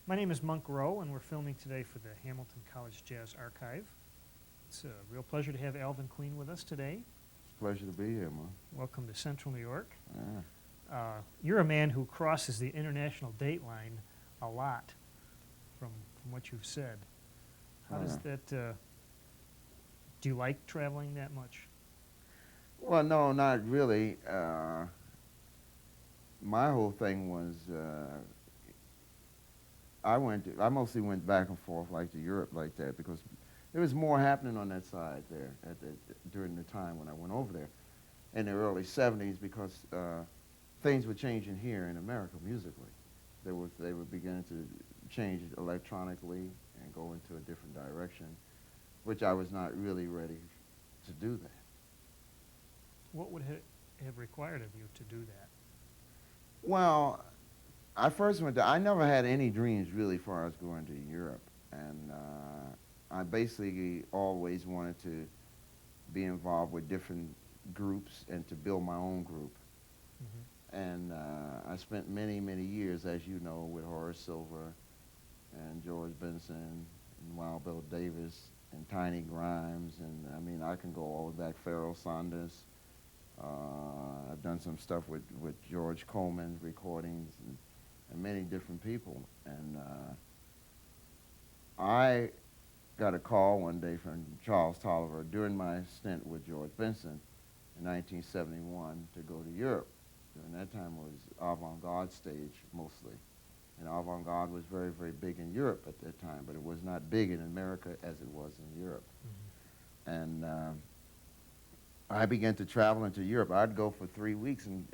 My name is Monk Rowe, and we're filming today for the Hamilton College Jazz Archive. It's a real pleasure to have Alvin Queen with us today. It's a pleasure to be here, man. Welcome to Central New York. Yeah. You're a man who crosses the international date line a lot from what you've said. How does that, do you like traveling that much? Well, no, not really. My whole thing was I mostly went back and forth like to Europe like that because there was more happening on that side there during the time when I went over there in the early 70s because things were changing here in America musically. They were beginning to change electronically and go into a different direction, which I was not really ready to do that. What would have required of you to do that? Well, I never had any dreams really as far as going to Europe, and I basically always wanted to be involved with different groups and to build my own group. Mm-hmm. And I spent many, many years, as you know, with Horace Silver and George Benson and Wild Bill Davis and Tiny Grimes, and I mean I can go all the way back, Pharoah Sanders. I've done some stuff with George Coleman recordings and many different people. And I got a call one day from Charles Tolliver during my stint with George Benson in 1971 to go to Europe. During that time it was avant-garde stage mostly. And avant-garde was very, very big in Europe at that time, but it was not big in America as it was in Europe. Mm-hmm. And I began to travel into Europe. I'd go for 3 weeks, and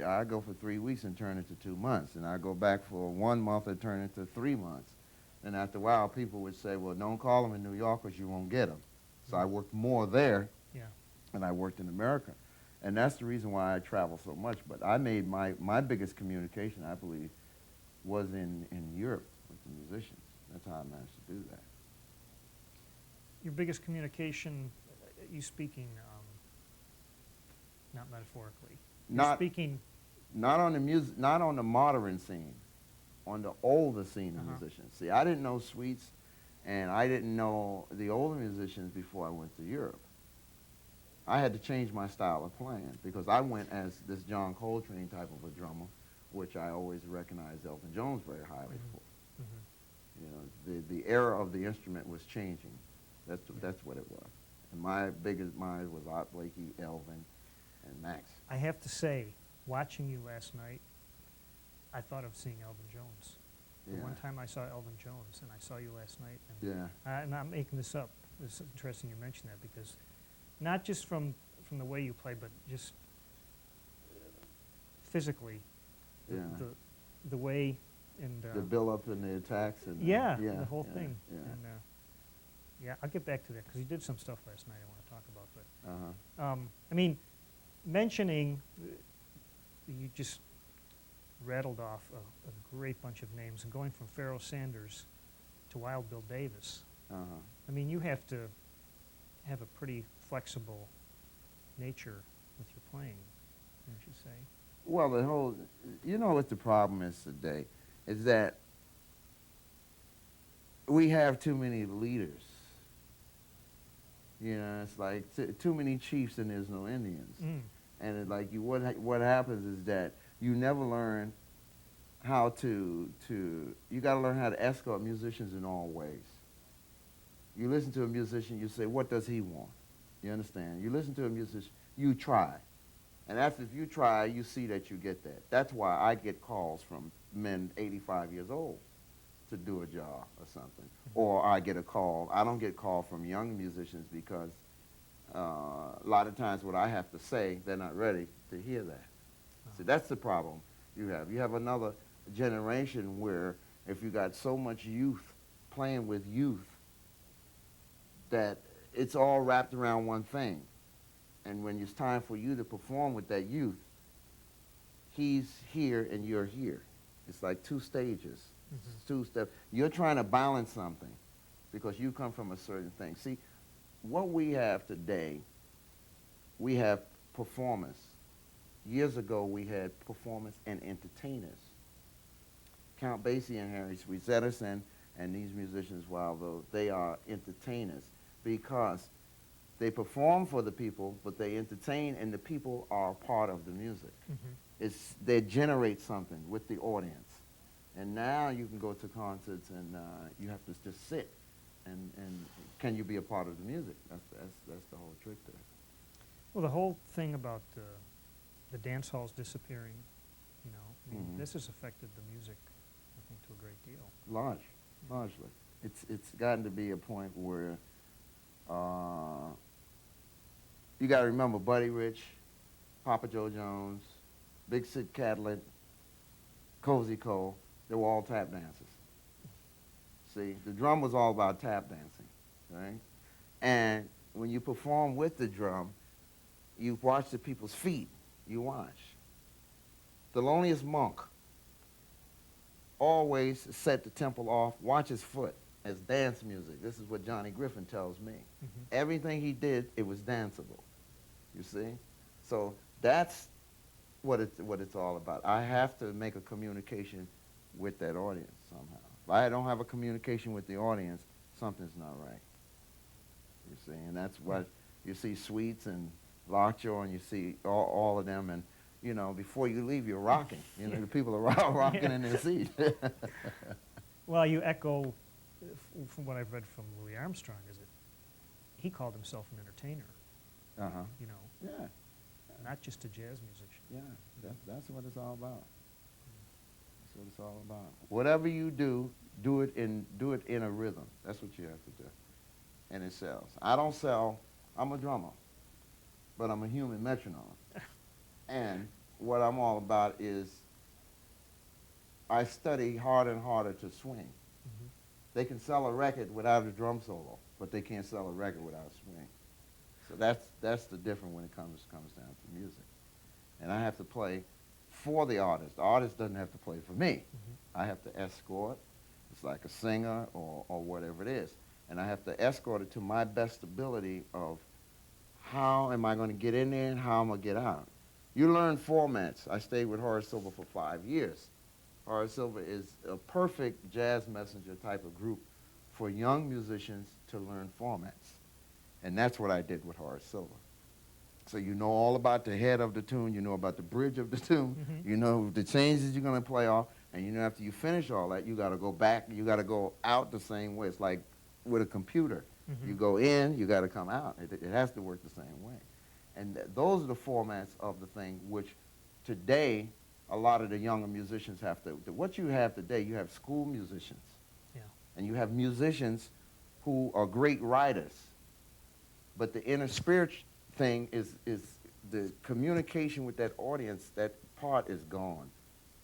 turn it to 2 months. And I'd go back for 1 month and turn it to 3 months. And after a while, people would say, well, don't call them in New York because you won't get them. So I worked more there than I worked in America. And that's the reason why I travel so much. But I made my biggest communication, I believe, was in Europe with the musicians. That's how I managed to do that. Your biggest communication, you speaking, not metaphorically. You're speaking. Not on the modern scene, on the older scene of musicians. See, I didn't know Sweets, and I didn't know the older musicians before I went to Europe. I had to change my style of playing because I went as this John Coltrane type of a drummer, which I always recognized Elvin Jones very highly for. Mm-hmm. You know, the era of the instrument was changing. That's what it was. And my biggest mind was Art Blakey, Elvin, and Max. I have to say, watching you last night, I thought of seeing Elvin Jones. Yeah. The one time I saw Elvin Jones, and I saw you last night. And yeah. I'm not making this up. It's interesting you mention that because not just from the way you play, but just physically, the way and the build-up and the attacks and the whole thing. Yeah. And I'll get back to that because you did some stuff last night I want to talk about. But Uh-huh. I mean, mentioning you just rattled off a great bunch of names, and going from Pharoah Sanders to Wild Bill Davis. Uh-huh. I mean, you have to have a pretty flexible nature with your playing, don't you say? Well, you know what the problem is today, is that we have too many leaders. You know, it's like too many chiefs and there's no Indians. Mm. And what happens is that you never learn how you got to learn how to escort musicians in all ways. You listen to a musician, you say, what does he want? You understand? You listen to a musician, you try. And after if you try, you see that you get that. That's why I get calls from men 85 years old to do a job or something. Mm-hmm. Or I get a call. I don't get called from young musicians because a lot of times what I have to say, they're not ready to hear that. Uh-huh. So that's the problem you have. You have another generation where if you got so much youth playing with youth that it's all wrapped around one thing. And when it's time for you to perform with that youth, he's here and you're here. It's like two stages, two steps. You're trying to balance something because you come from a certain thing. See, what we have today, we have performers. Years ago, we had performers and entertainers. Count Basie and Harry Sweet Edison And these musicians, while though they are entertainers, because they perform for the people, but they entertain, and the people are part of the music. They generate something with the audience. And now you can go to concerts and you have to just sit, and can you be a part of the music? That's the whole trick to it. Well, the whole thing about the dance halls disappearing, you know, I mean, this has affected the music, I think, to a great deal. Largely. It's gotten to be a point where you got to remember Buddy Rich, Papa Joe Jones, Big Sid Catlett, Cozy Cole, they were all tap dancers. See, the drum was all about tap dancing, right? And when you perform with the drum, you watch the people's feet. You watch. Thelonious Monk always set the temple off, watch his foot as dance music. This is what Johnny Griffin tells me. Everything he did, it was danceable. You see? So that's what it's all about. I have to make a communication with that audience somehow. If I don't have a communication with the audience, something's not right. You see? And that's what you see Sweets and Lockjaw, and you see all of them, and you know, before you leave, you're rocking. You know, the people are rocking in their seat. Well, you echo, from what I've read from Louis Armstrong, is that he called himself an entertainer. You know, Yeah. not just a jazz musician. Yeah, that's what it's all about. That's what it's all about. Whatever you do, do it in a rhythm. That's what you have to do. And it sells. I don't sell. I'm a drummer, but I'm a human metronome. And what I'm all about is I study harder and harder to swing. They can sell a record without a drum solo, but they can't sell a record without a swing. So that's the difference when it comes down to music. And I have to play for the artist. The artist doesn't have to play for me. I have to escort. It's like a singer or whatever it is. And I have to escort it to my best ability of how am I going to get in there and how am I going to get out. You learn formats. I stayed with Horace Silver for 5 years. Horace Silver is a perfect jazz messenger type of group for young musicians to learn formats. And that's what I did with Horace Silver. So you know all about the head of the tune, you know about the bridge of the tune, you know the changes you're going to play off, and you know after you finish all that, you got to go back, you got to go out the same way. It's like with a computer. You go in, you got to come out. It has to work the same way. And those are the formats of the thing which today a lot of the younger musicians have to. What you have today, you have school musicians. And you have musicians who are great writers. But the inner spirit thing is the communication with that audience, that part is gone.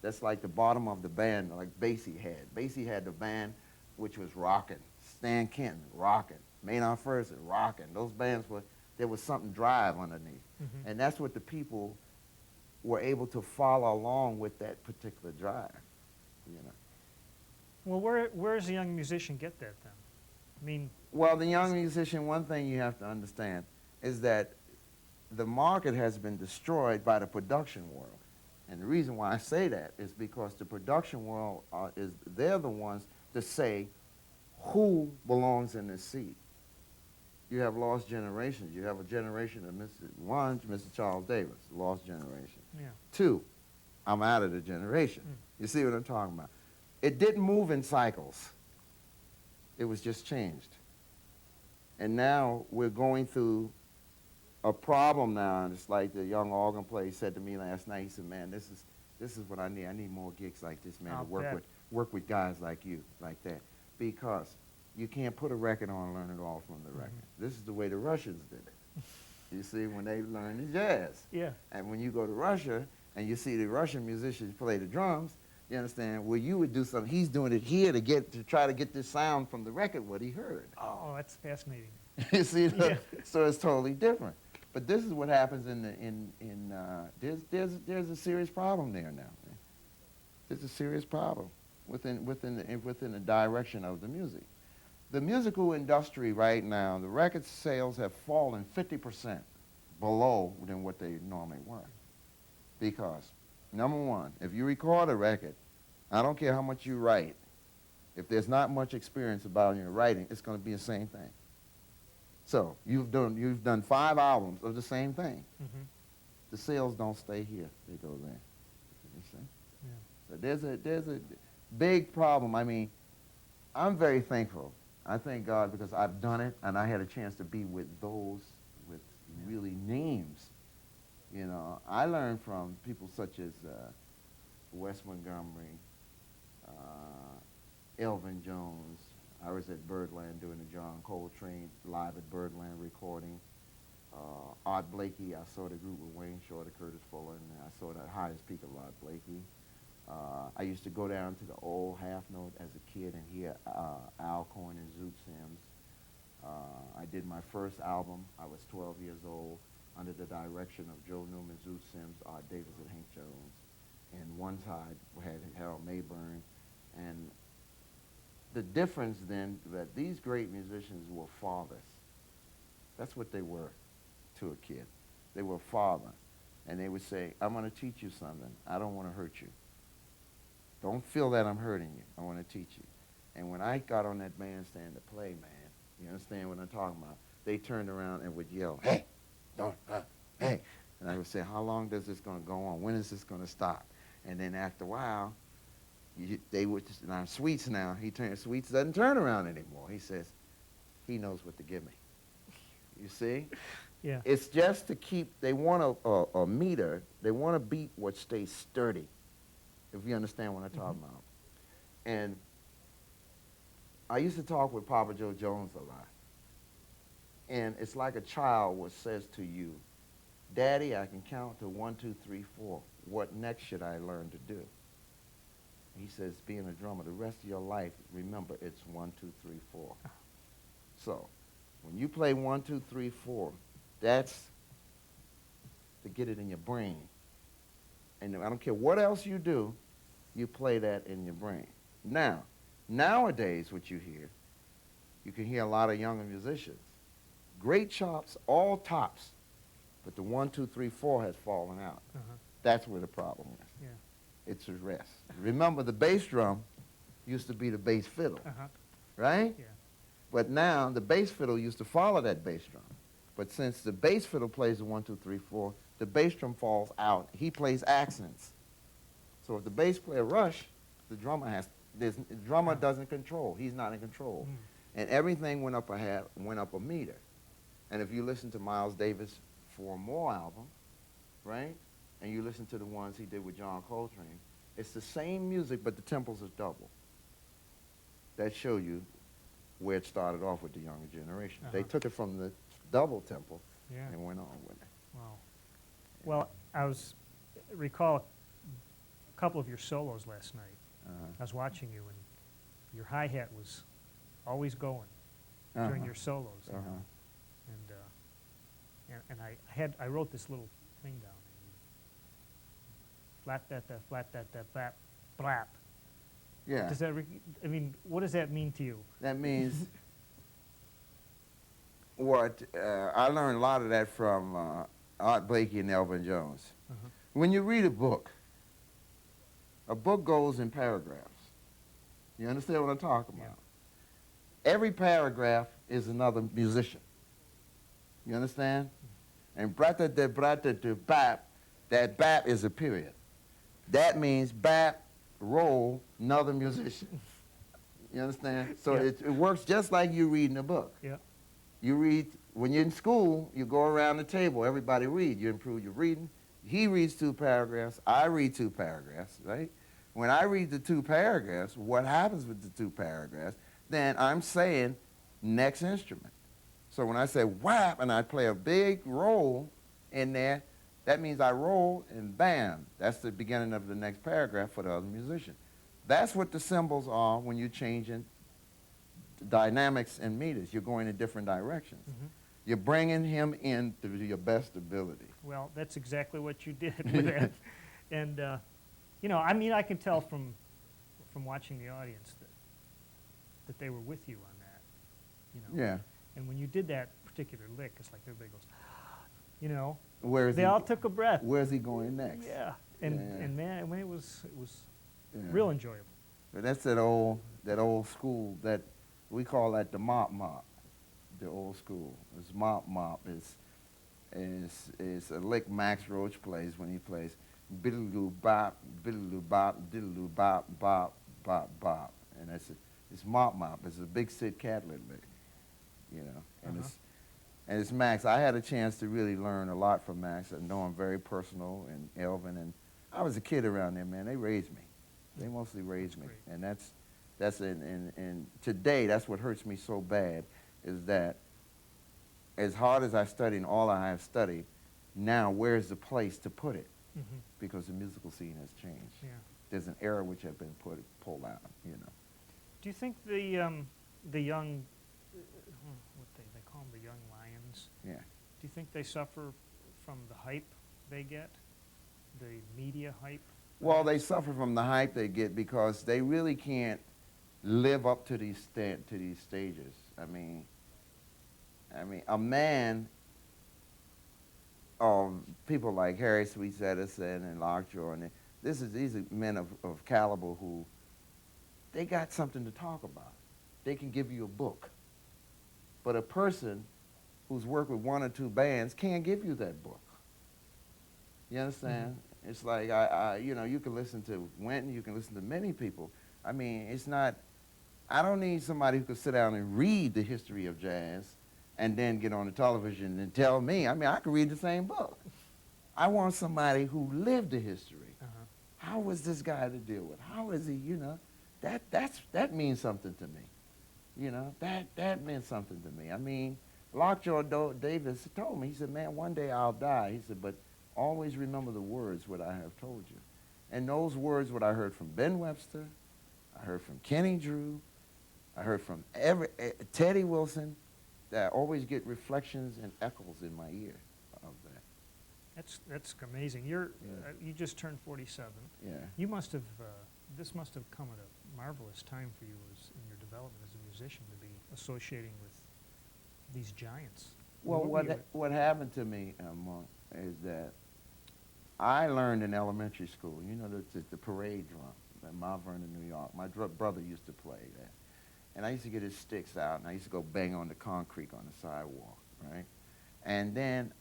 That's like the bottom of the band, like Basie had. Basie had the band which was rocking. Stan Kenton, rocking. Maynard Ferguson, rocking. Those bands there was something drive underneath. And that's what the people were able to follow along with that particular drive, you know. Well, where does a young musician get that then? I mean, well, the young musician, one thing you have to understand is that the market has been destroyed by the production world. And the reason why I say that is because the production world, they're the ones to say who belongs in this seat. You have lost generations. You have a generation of Mr. Charles Davis, lost generation. 2, I'm out of the generation. You see what I'm talking about? It didn't move in cycles. It was just changed. And now we're going through a problem now, and it's like the young organ player said to me last night. He said, "Man, this is what I need. I need more gigs like this, man, to work with guys like you, like that, because you can't put a record on and learn it all from the record. This is the way the Russians did it. You see, when they learned the jazz. And when you go to Russia and you see the Russian musicians play the drums, you understand? Well, you would do something. He's doing it here to try to get this sound from the record what he heard. Oh, that's fascinating. You see, so it's totally different. But this is what happens there's a serious problem there now. Man. There's a serious problem within the direction of the music. The musical industry right now, the record sales have fallen 50% below than what they normally were. Because, number one, if you record a record, I don't care how much you write, If there's not much experience about your writing, it's going to be the same thing. So you've done 5 albums of the same thing. Mm-hmm. The sales don't stay here; they go there. You see? Yeah. So there's a big problem. I mean, I'm very thankful. I thank God because I've done it, and I had a chance to be with those with really names. You know, I learned from people such as Wes Montgomery, Alvin Jones. I was at Birdland doing the John Coltrane live at Birdland recording. Art Blakey, I saw the group with Wayne Shorter, Curtis Fuller, and I saw the highest peak of Art Blakey. I used to go down to the old half note as a kid and hear Al Coyne and Zoot Sims. I did my first album. I was 12 years old under the direction of Joe Newman, Zoot Sims, Art Davis, and Hank Jones. And one side had Harold Mayburn. And the difference then that these great musicians were fathers. That's what they were to a kid. They were a father. And they would say, I'm going to teach you something. I don't want to hurt you. Don't feel that I'm hurting you. I want to teach you. And when I got on that bandstand to play, man, you understand what I'm talking about? They turned around and would yell, hey, don't, hey. And I would say, how long does this going to go on? When is this going to stop? And then after a while, they would just, now Sweets now, Sweets doesn't turn around anymore. He says, he knows what to give me. You see? Yeah. It's just to keep, they want a meter, they want to beat what stays sturdy, if you understand what I'm talking about. And I used to talk with Papa Joe Jones a lot. And it's like a child says to you, Daddy, I can count to 1, 2, 3, 4. What next should I learn to do? He says, being a drummer, the rest of your life, remember, it's 1, 2, 3, 4. So when you play 1, 2, 3, 4, that's to get it in your brain. And I don't care what else you do, you play that in your brain. Now, nowadays, what you hear, you can hear a lot of younger musicians. Great chops, all tops, but the 1, 2, 3, 4 has fallen out. That's where the problem is. Yeah. It's a rest. Remember, the bass drum used to be the bass fiddle, right? Yeah. But now, the bass fiddle used to follow that bass drum. But since the bass fiddle plays the 1, 2, 3, 4, the bass drum falls out. He plays accents. So if the bass player rush, the drummer doesn't control. He's not in control. And everything went up a meter. And if you listen to Miles Davis' 4 More album, right? And you listen to the ones he did with John Coltrane, it's the same music, but the tempos are double. That show you where it started off with the younger generation. They took it from the double tempo and went on with it. Wow. Well, recall a couple of your solos last night. I was watching you, and your hi-hat was always going during your solos. You know? And I wrote this little thing down. Flat that flat that flap, blap. Yeah. Does that? I mean, what does that mean to you? That means what I learned a lot of that from Art Blakey and Alvin Jones. When you read a book goes in paragraphs. You understand what I'm talking about? Every paragraph is another musician. You understand? And brata de bap, that bap is a period. That means bap, roll, another musician. You understand? So it works just like you reading a book. Yeah. You read, when you're in school, you go around the table, everybody read. You improve your reading. He reads 2 paragraphs, I read 2 paragraphs, right? When I read the 2 paragraphs, what happens with the 2 paragraphs, then I'm saying next instrument. So when I say whap and I play a big roll in there, that means I roll and bam, that's the beginning of the next paragraph for the other musician. That's what the symbols are when you're changing dynamics and meters. You're going in different directions. You're bringing him in to your best ability. Well, that's exactly what you did with that. And, you know, I mean, I can tell from watching the audience that they were with you on that, you know. Yeah. And when you did that particular lick, it's like everybody goes, you know. They all took a breath. Where's he going next? Yeah. And man, when it was real enjoyable. But that's that old school that we call that the mop, the old school. It's mop is a lick Max Roach plays when he plays biddle bop, biddle bop, diddle bop, bop, bop, bop, and it's mop. It's a big Sid Catlett lick, you know, and it's Max. I had a chance to really learn a lot from Max. I know him very personal, and Alvin, and I was a kid around there, man. They raised me. They mostly raised me, great. and and today that's what hurts me so bad is that as hard as I studied and all I have studied, now where's the place to put it? Because the musical scene has changed. Yeah. There's an era which has been pulled out, you know. Do you think the young, what they call them, the young lions? Yeah. Do you think they suffer from the hype they get, the media hype? Well, they suffer from the hype they get because they really can't live up to these stages. I mean, a man of people like Harry Sweets Edison and Lockjaw, and these are men of caliber who they got something to talk about. They can give you a book. But a person who's worked with one or two bands can't give you that book. You understand? It's like, you know, you can listen to Wynton, you can listen to many people. I mean, it's not, I don't need somebody who can sit down and read the history of jazz and then get on the television and tell me. I mean, I could read the same book. I want somebody who lived the history. How was this guy to deal with? How is he, you know? That means something to me. You know, that meant something to me. I mean, Lockjaw Davis told me, he said, man, one day I'll die. He said, but always remember the words what I have told you. And those words, what I heard from Ben Webster, I heard from Kenny Drew, I heard from Teddy Wilson, that I always get reflections and echoes in my ear of that. That's amazing. You just turned 47. Yeah. You must have, this must have come at a marvelous time for you in your development as a musician to be associating with these giants. Well, what happened to me, Monk, is that I learned in elementary school, you know, the parade drum in Mount Vernon, New York. My brother used to play that. And I used to get his sticks out, and I used to go bang on the concrete on the sidewalk, right? And then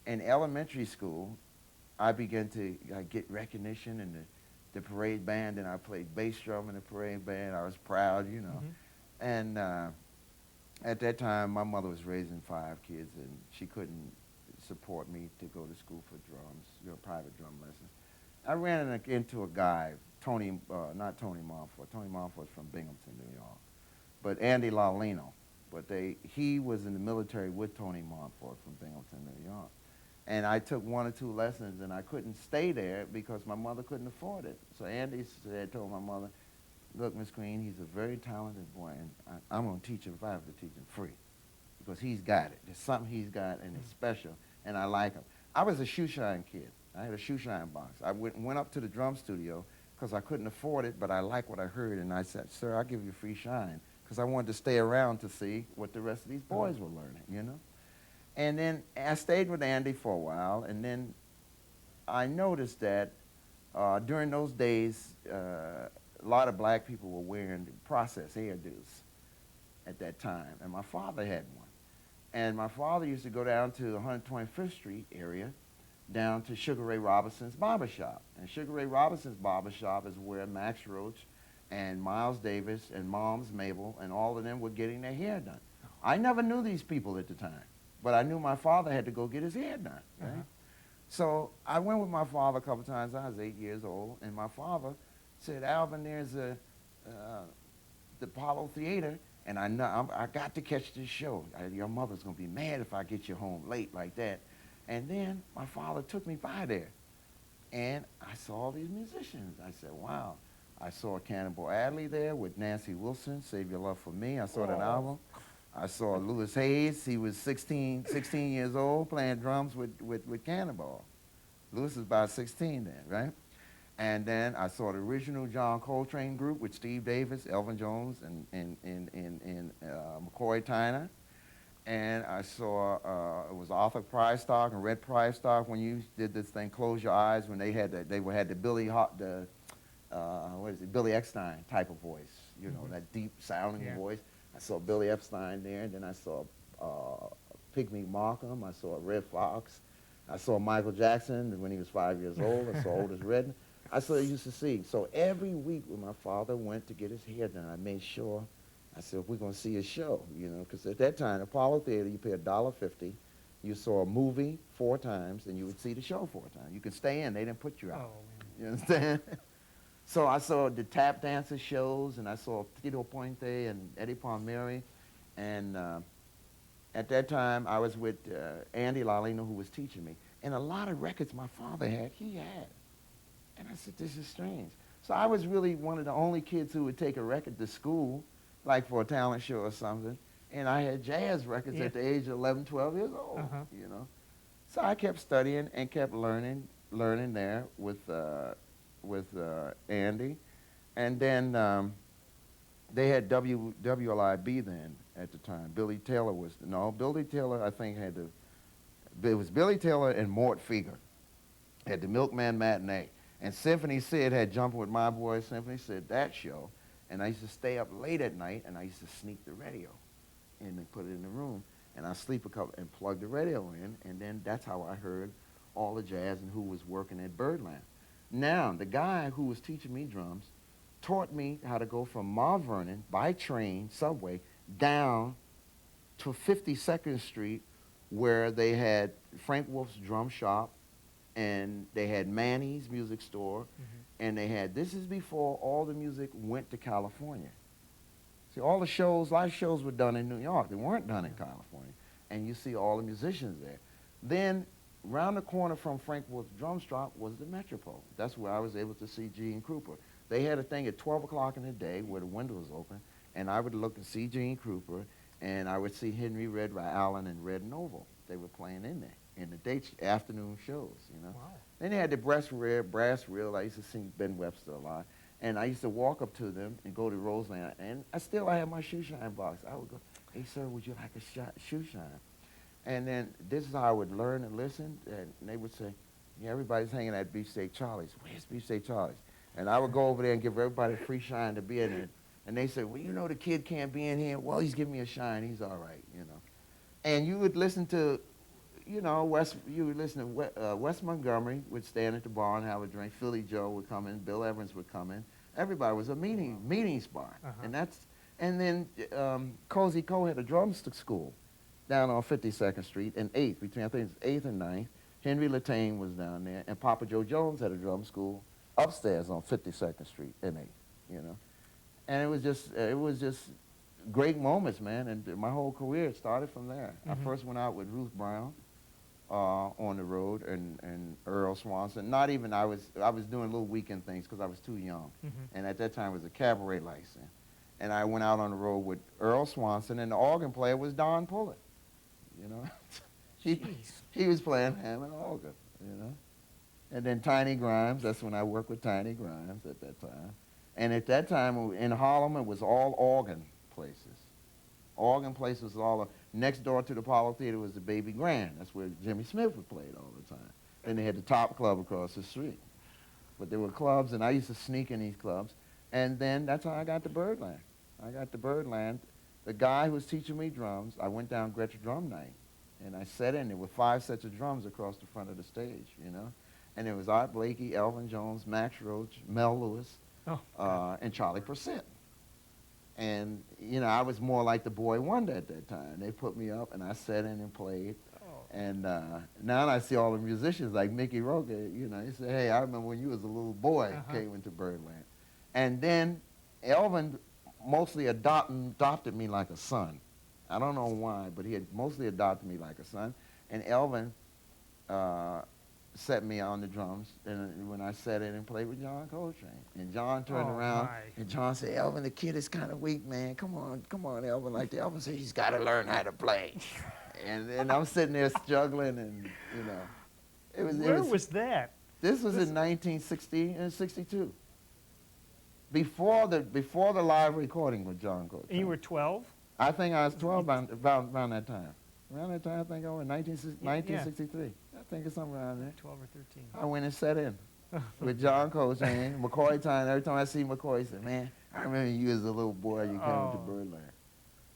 in elementary school, I began to get recognition in the parade band, and I played bass drum in the parade band. I was proud, you know. And at that time, my mother was raising 5 kids, and she couldn't support me to go to school for drums, you know, private drum lessons. I ran into a guy, not Tony Montfort. Tony Montfort's from Binghamton, New York, but Andy Lalino. But he was in the military with Tony Montfort from Binghamton, New York. And I took 1 or 2 lessons, and I couldn't stay there because my mother couldn't afford it. So Andy told my mother, look, Miss Queen, he's a very talented boy, and I'm going to teach him if I have to teach him free because he's got it. There's something he's got, and it's special, and I like him. I was a shoeshine kid. I had a shoeshine box. I went up to the drum studio because I couldn't afford it, but I liked what I heard, and I said, sir, I'll give you free shine because I wanted to stay around to see what the rest of these boys were learning, you know? And then I stayed with Andy for a while, and then I noticed that during those days, a lot of black people were wearing processed hairdos at that time, and my father had one. And my father used to go down to 125th Street area, down to Sugar Ray Robinson's barbershop. And Sugar Ray Robinson's barbershop is where Max Roach and Miles Davis and Moms Mabel and all of them were getting their hair done. I never knew these people at the time, but I knew my father had to go get his hair done, right? So I went with my father a couple times. I was 8 years old, and my father said, Alvin, there's the Apollo Theater, and I got to catch this show. Your mother's going to be mad if I get you home late like that. And then my father took me by there, and I saw all these musicians. I said, wow. I saw Cannonball Adderley there with Nancy Wilson, Save Your Love for Me. I saw that album. I saw Louis Hayes. He was 16 years old playing drums with Cannonball. Louis was about 16 then, right? And then I saw the original John Coltrane group with Steve Davis, Elvin Jones, and McCoy Tyner. And I saw, it was Arthur Prystock and Red Prystock when you did this thing, Close Your Eyes, when they had the Billy Hot, what is it, Billy Eckstine type of voice, you know, that deep sounding Yeah. voice. I saw Billy Epstein there, and then I saw Pygmy Markham. I saw Red Fox. I saw Michael Jackson when he was 5 years old. I saw Otis Redding. I saw he used to sing. So every week when my father went to get his hair done, I made sure, I said, we're going to see a show, you know, because at that time, Apollo Theater, you pay $1.50. You saw a movie 4 times, and you would see the show 4 times. You could stay in. They didn't put you out. Oh, man. You understand? So I saw the tap dancer shows, and I saw Tito Puente and Eddie Palmieri. And at that time, I was with Andy Lalino, who was teaching me. And a lot of records my father had, he had. And I said, this is strange. So I was really one of the only kids who would take a record to school, like for a talent show or something. And I had jazz records at the age of 11, 12 years old, you know. So I kept studying and kept learning there with Andy. And then they had WLIB then at the time. Billy Taylor was, Billy Taylor I think had it was Billy Taylor and Mort Fieger had the Milkman Matinee. And Symphony Sid had Jumping with My Boy, Symphony Sid, that show. And I used to stay up late at night, and I used to sneak the radio in and put it in the room. And I'd sleep a couple and plug the radio in, and then that's how I heard all the jazz and who was working at Birdland. Now, the guy who was teaching me drums taught me how to go from Mount Vernon by train, subway, down to 52nd Street, where they had Frank Wolf's drum shop, and they had Manny's music store, and they had, this is before all the music went to California. See, all the shows, live shows were done in New York. They weren't done in California. And you see all the musicians there. Then, round the corner from Frank Wolf's drum shop was the Metropole. That's where I was able to see Gene Krupa. They had a thing at 12 o'clock in the day where the window was open, and I would look and see Gene Krupa, and I would see Henry Red Allen and Red Noble. They were playing in there in the afternoon shows, you know. Wow. Then they had the brass reel. I used to sing Ben Webster a lot. And I used to walk up to them and go to Roseland. And I had my shoe shine box. I would go, hey, sir, would you like a shoe shine? And then this is how I would learn and listen. And they would say, yeah, everybody's hanging at Beefsteak Charlie's. Where's Beefsteak Charlie's? And I would go over there and give everybody a free shine to be in it. And they said, well, you know, the kid can't be in here. Well, he's giving me a shine. He's all right, you know. And you would listen to, you know, Wes Montgomery would stand at the bar and have a drink. Philly Joe would come in. Bill Evans would come in. Everybody was a meeting spot. And then Cozy Co had a drum school down on 52nd Street and 8th, between I think it's 8th and 9th. Henry Latane was down there, and Papa Joe Jones had a drum school upstairs on 52nd Street and 8th, you know. And it was just great moments, man, and my whole career started from there. I first went out with Ruth Brown on the road, and Earl Swanson. Not even, I was doing little weekend things because I was too young. And at that time it was a cabaret license. And I went out on the road with Earl Swanson, and the organ player was Don Pullett, you know. he was playing Hammond organ, you know. And then Tiny Grimes, that's when I worked with Tiny Grimes at that time. And at that time in Harlem, it was all organ places. Organ places all next door to the Apollo Theater was the Baby Grand. That's where Jimmy Smith would play all the time. Then they had the Top Club across the street. But there were clubs, and I used to sneak in these clubs. And then that's how I got to Birdland. I got to Birdland. The guy who was teaching me drums, I went down Gretchen Drum Night, and I sat in there with 5 sets of drums across the front of the stage, you know. And it was Art Blakey, Elvin Jones, Max Roach, Mel Lewis, and Charlie Percent. And, you know, I was more like the boy wonder at that time. They put me up, and I sat in and played. And now I see all the musicians like Mickey Roca, you know, he said, hey, I remember when you was a little boy came into Birdland. And then Elvin mostly adopted me like a son. I don't know why, but he had mostly adopted me like a son. And Elvin set me on the drums, and when I sat in and played with John Coltrane. And John turned around, and John said, Elvin, the kid is kind of weak, man. Come on, Elvin. Like the Elvin said, he's got to learn how to play. and I'm sitting there struggling, and, you know. Where was that? This was in 1960 and 62. Before the live recording with John Coltrane. And you were 12? I think I was 12 around that time. Around that time, I think I was 1963. I think it's somewhere around there. 12 or 13. I went and sat in with John Coltrane, McCoy time. Every time I see McCoy, I say, man, I remember you as a little boy, you came to Oh. Birdland.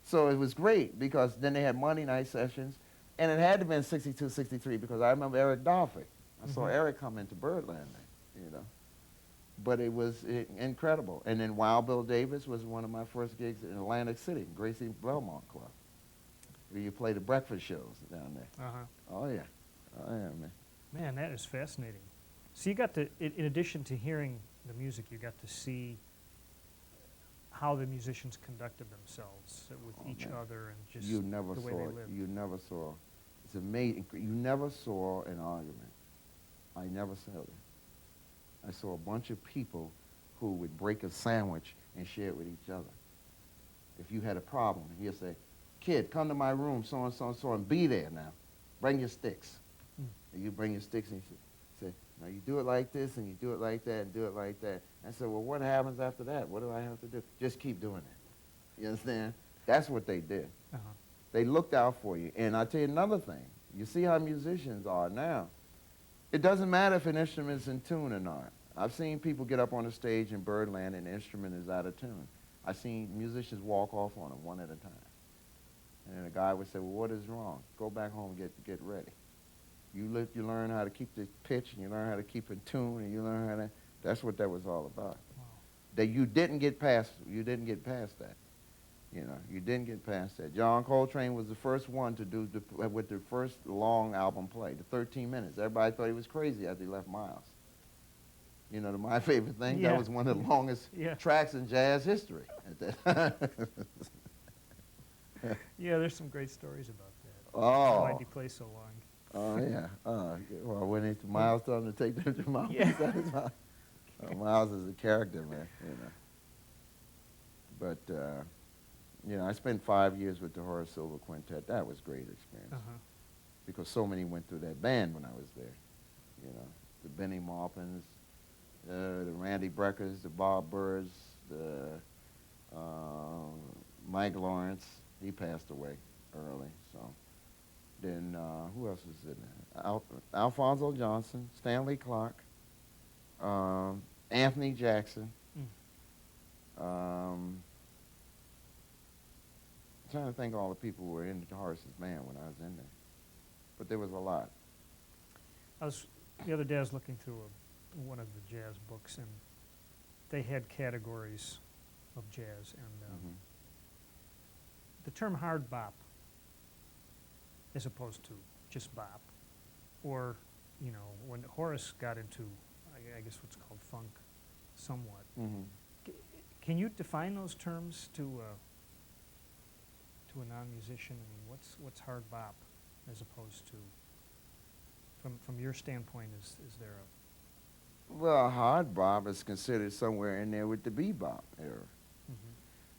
So it was great because then they had Monday night sessions, and it had to have been 62, 63 because I remember Eric Dolphy. I saw Eric come into Birdland then, you know. But it was incredible. And then Wild Bill Davis was one of my first gigs in Atlantic City, Gracie Belmont Club, where you play the breakfast shows down there. Uh-huh. Oh, yeah. Oh, yeah, man. Man, that is fascinating. So you got to, in addition to hearing the music, you got to see how the musicians conducted themselves with each man. other and just You never the way saw they it. lived. You never saw. It's amazing. You never saw an argument. I never saw it. I saw a bunch of people who would break a sandwich and share it with each other. If you had a problem, he'd say, kid, come to my room, so and so and so, and be there now. Bring your sticks. And you bring your sticks and you say, now you do it like this and you do it like that and do it like that. I said, well, what happens after that? What do I have to do? Just keep doing it. You understand? That's what they did. Uh-huh. They looked out for you. And I'll tell you another thing. You see how musicians are now. It doesn't matter if an instrument's in tune or not. I've seen people get up on the stage in Birdland and the instrument is out of tune. I've seen musicians walk off on it one at a time. And then a guy would say, well, what is wrong? Go back home and get ready. You learn how to keep the pitch, and you learn how to keep in tune, and you learn how to, that's what that was all about. Wow. That you didn't get past that. You know, you didn't get past that. John Coltrane was the first one to do with the first long album play, the 13 minutes. Everybody thought he was crazy after he left Miles. You know, my favorite thing, Yeah. that was one of the longest tracks in jazz history at that. Yeah, there's some great stories about that. Oh. Why'd he play so long? Oh, yeah. Well, when it's Miles told him to take them to Miles, Yeah. Miles is a character, man, you know. But, you know, I spent 5 years with the Horace Silver Quintet. That was a great experience. Uh-huh. Because so many went through that band when I was there. You know, the Benny Maupins, the Randy Breckers, the Bob Burrs, the Mike Lawrence. He passed away early, so. Then who else was in there? Alfonso Johnson, Stanley Clark, Anthony Jackson. I'm trying to think of all the people who were in Horace's band when I was in there. But there was a lot. The other day I was looking through one of the jazz books, and they had categories of jazz, and the term hard bop, as opposed to just bop, or, you know, when Horace got into, I guess what's called funk, somewhat. Can you define those terms to a non-musician? I mean, what's hard bop, as opposed to, from your standpoint, is there a... Well, hard bop is considered somewhere in there with the bebop era.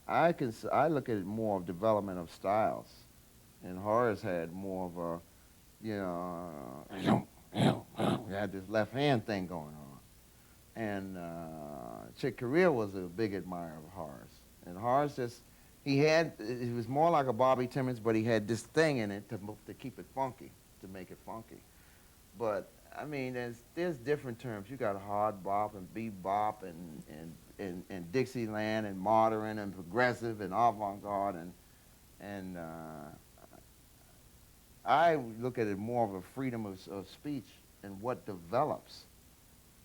I look at it more of development of styles. And Horace had more of a, you know, you had this left hand thing going on. And Chick Corea was a big admirer of Horace. And Horace just, it was more like a Bobby Timmons, but he had this thing in it to keep it funky, to make it funky. But, I mean, there's different terms. You got hard bop and bebop and Dixieland and modern and progressive and avant-garde and I look at it more of a freedom of speech and what develops.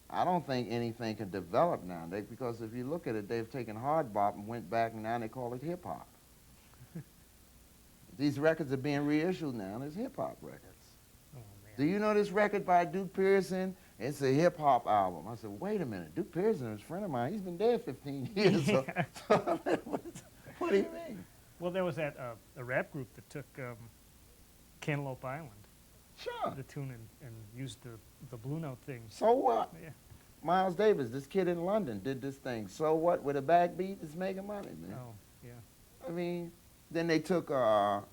I don't think anything can develop nowadays because if you look at it, they've taken hard bop and went back and now they call it hip hop. These records are being reissued now as hip hop records. Oh, man. Do you know this record by Duke Pearson? It's a hip hop album. I said, wait a minute, Duke Pearson is a friend of mine. He's been dead 15 years. So what do you mean? Well, there was that a rap group that took Cantaloupe Island, Sure. the tune, and used the Blue Note thing. So what? Yeah. Miles Davis, this kid in London, did this thing. So what? With a backbeat, it's making money, man. Oh, yeah. I mean, then they took, let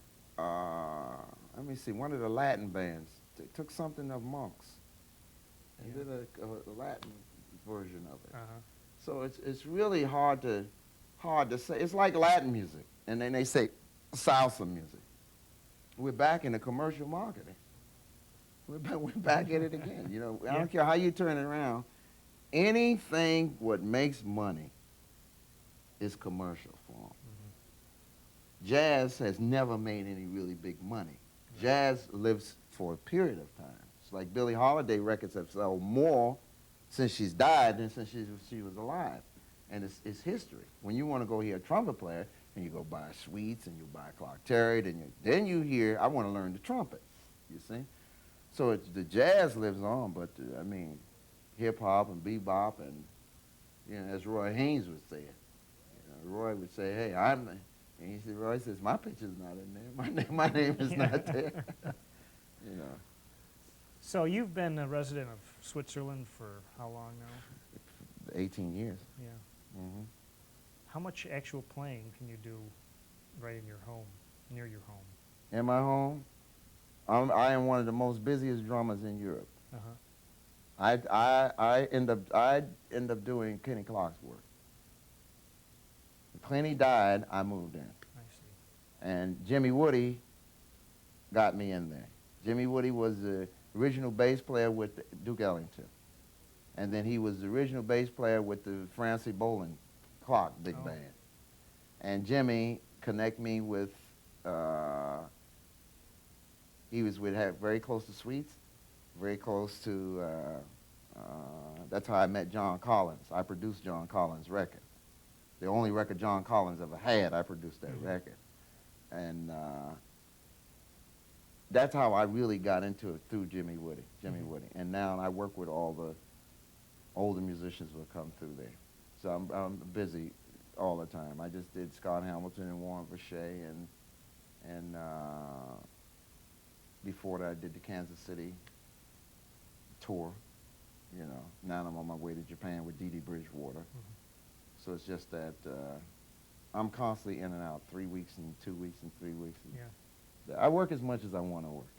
me see, one of the Latin bands. They took something of Monks and did a Latin version of it. So it's really hard to say. It's like Latin music, and then they say salsa music. We're back in the commercial marketing. We're back at it again. You know, I don't care how you turn it around. anything what makes money is commercial for them. Jazz has never made any really big money. Right. Jazz lives for a period of time. It's like Billie Holiday records have sold more since she's died than since she was alive. And it's history. When you want to go hear a trumpet player, and you go buy Sweets, and you buy Clark Terry, then you hear, I want to learn the trumpet, you see? So the jazz lives on, but I mean, hip-hop and bebop and, you know, as Roy Haynes would say it. You know, Roy would say, hey, and he said, Roy says, my picture's not in there. My name is not there. You know. So you've been a resident of Switzerland for how long now? 18 years. Yeah. Mm-hmm. How much actual playing can you do right in your home, near your home? In my home, I am one of the most busiest drummers in Europe. Uh-huh. I end up doing Kenny Clark's work. When Kenny died, I moved in. I see. And Jimmy Woody got me in there. Jimmy Woody was the original bass player with Duke Ellington. And then he was the original bass player with the Francie Boland Clark big band. And Jimmy connect me with, he was very close to Sweets, very close to, that's how I met John Collins. I produced John Collins' record. The only record John Collins ever had, I produced that record. And that's how I really got into it, through Jimmy Woody. And now I work with all the older musicians who come through there. So I'm busy all the time. I just did Scott Hamilton and Warren Vershey, and before that I did the Kansas City tour. You know, now I'm on my way to Japan with Dee Dee Bridgewater. So it's just that I'm constantly in and out, 3 weeks and 2 weeks and 3 weeks. Yeah. I work as much as I want to work.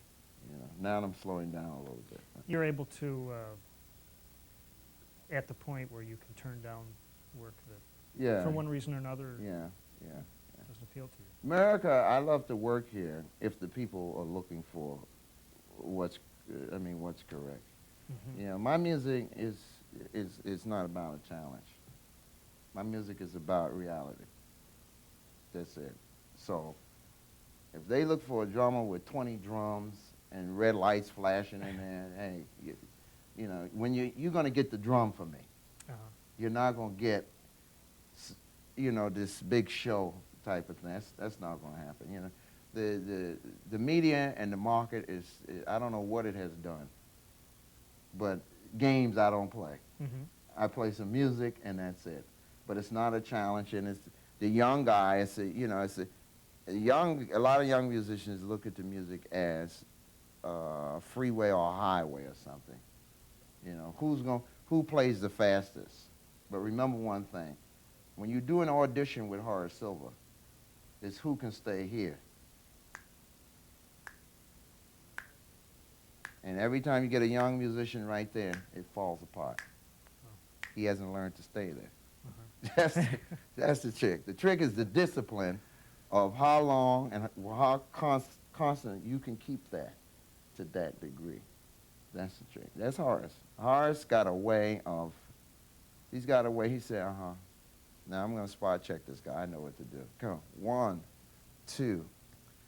You know, now I'm slowing down a little bit. You're able to, at the point where you can turn down work that, for one reason or another, Yeah. doesn't appeal to you. America, I love to work here if the people are looking for what's correct. You know, my music is not about a challenge. My music is about reality. That's it. So if they look for a drummer with 20 drums and red lights flashing in there, hey, you know, when you're going to get the drum for me. You're not going to get, you know, this big show type of thing. That's not going to happen. You know, the media and the market is, I don't know what it has done, but games I don't play. I play some music and that's it. But it's not a challenge, and it's the young guy. It's a, you know, a lot of young musicians look at the music as a freeway or a highway or something. You know, who plays the fastest? But remember one thing: when you do an audition with Horace Silver, it's who can stay here. And every time you get a young musician right there, it falls apart. He hasn't learned to stay there. That's the trick. The trick is the discipline of how long and how constant you can keep that to that degree. That's the trick. That's Horace. Horace got a way of, he said, now I'm going to spot check this guy. I know what to do. Come on. 1, 2,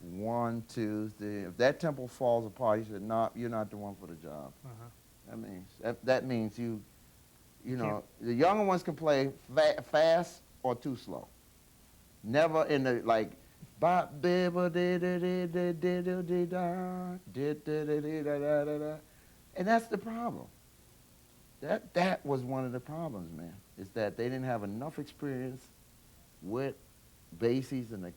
1, 2, 3. If that tempo falls apart, he said, no, you're not the one for the job. That means you know, the younger ones can play fast or too slow. Never in the, like, and that's the problem. That was one of the problems, man, is that they didn't have enough experience with bassies and the